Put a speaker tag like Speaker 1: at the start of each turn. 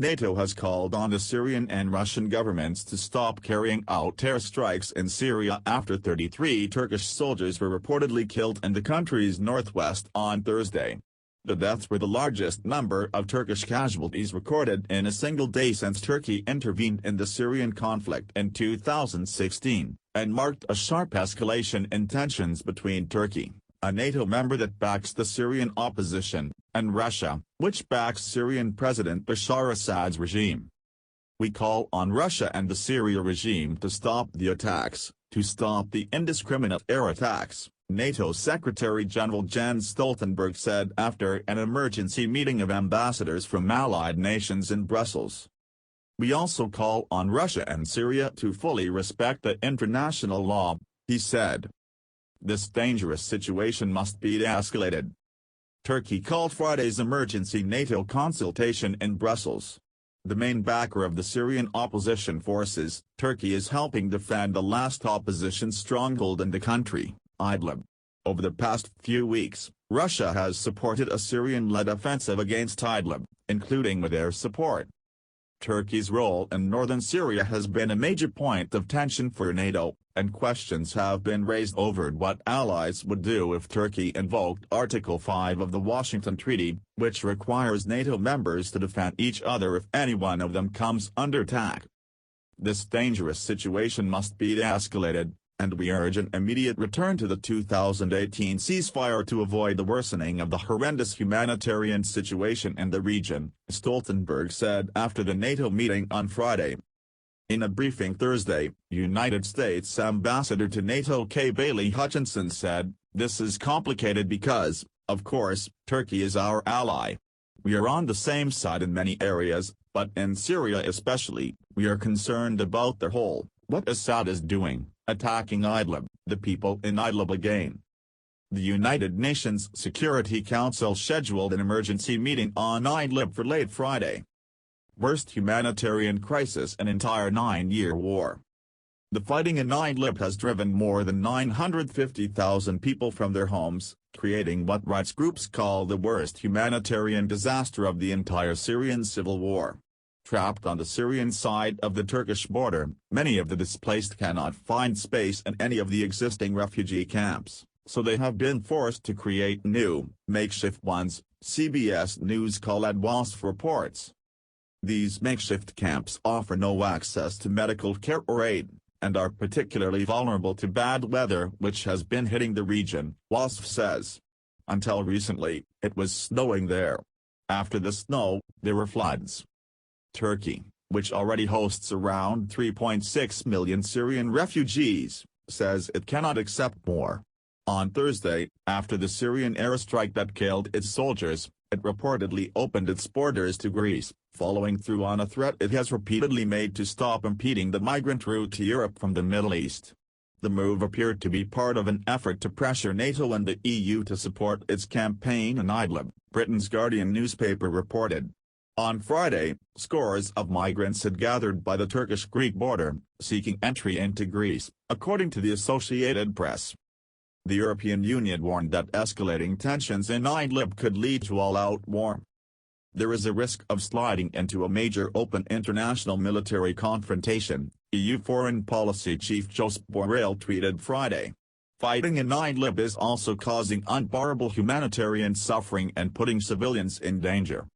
Speaker 1: NATO has called on the Syrian and Russian governments to stop carrying out airstrikes in Syria after 33 Turkish soldiers were reportedly killed in the country's northwest on Thursday. The deaths were the largest number of Turkish casualties recorded in a single day since Turkey intervened in the Syrian conflict in 2016, and marked a sharp escalation in tensions between Turkey, a NATO member that backs the Syrian opposition, and Russia, which backs Syrian President Bashar Assad's regime. We call on Russia and the Syria regime to stop the attacks, to stop the indiscriminate air attacks, NATO Secretary-General Jens Stoltenberg said after an emergency meeting of ambassadors from allied nations in Brussels. We also call on Russia and Syria to fully respect the international law, he said. This dangerous situation must be de-escalated. Turkey called Friday's emergency NATO consultation in Brussels. The main backer of the Syrian opposition forces, Turkey is helping defend the last opposition stronghold in the country, Idlib. Over the past few weeks, Russia has supported a Syrian-led offensive against Idlib, including with air support. Turkey's role in northern Syria has been a major point of tension for NATO, and questions have been raised over what allies would do if Turkey invoked Article 5 of the Washington Treaty, which requires NATO members to defend each other if any one of them comes under attack. This dangerous situation must be de-escalated, and we urge an immediate return to the 2018 ceasefire to avoid the worsening of the horrendous humanitarian situation in the region, Stoltenberg said after the NATO meeting on Friday. In a briefing Thursday, United States Ambassador to NATO Kay Bailey Hutchinson said, "This is complicated because, of course, Turkey is our ally. We are on the same side in many areas, but in Syria especially, we are concerned about the whole, what Assad is doing, attacking Idlib, the people in Idlib again." The United Nations Security Council scheduled an emergency meeting on Idlib for late Friday. Worst humanitarian crisis in entire 9-year war. The fighting in Idlib has driven more than 950,000 people from their homes, creating what rights groups call the worst humanitarian disaster of the entire Syrian civil war. Trapped on the Syrian side of the Turkish border, many of the displaced cannot find space in any of the existing refugee camps, so they have been forced to create new, makeshift ones, CBS News Khaled Wasf reports. These makeshift camps offer no access to medical care or aid, and are particularly vulnerable to bad weather which has been hitting the region, Wasf says. Until recently, it was snowing there. After the snow, there were floods. Turkey, which already hosts around 3.6 million Syrian refugees, says it cannot accept more. On Thursday, after the Syrian airstrike that killed its soldiers, it reportedly opened its borders to Greece, following through on a threat it has repeatedly made to stop impeding the migrant route to Europe from the Middle East. The move appeared to be part of an effort to pressure NATO and the EU to support its campaign in Idlib, Britain's Guardian newspaper reported. On Friday, scores of migrants had gathered by the Turkish-Greek border, seeking entry into Greece, according to the Associated Press. The European Union warned that escalating tensions in Idlib could lead to all-out war. There is a risk of sliding into a major open international military confrontation, EU Foreign Policy Chief Josep Borrell tweeted Friday. Fighting in Idlib is also causing unbearable humanitarian suffering and putting civilians in danger.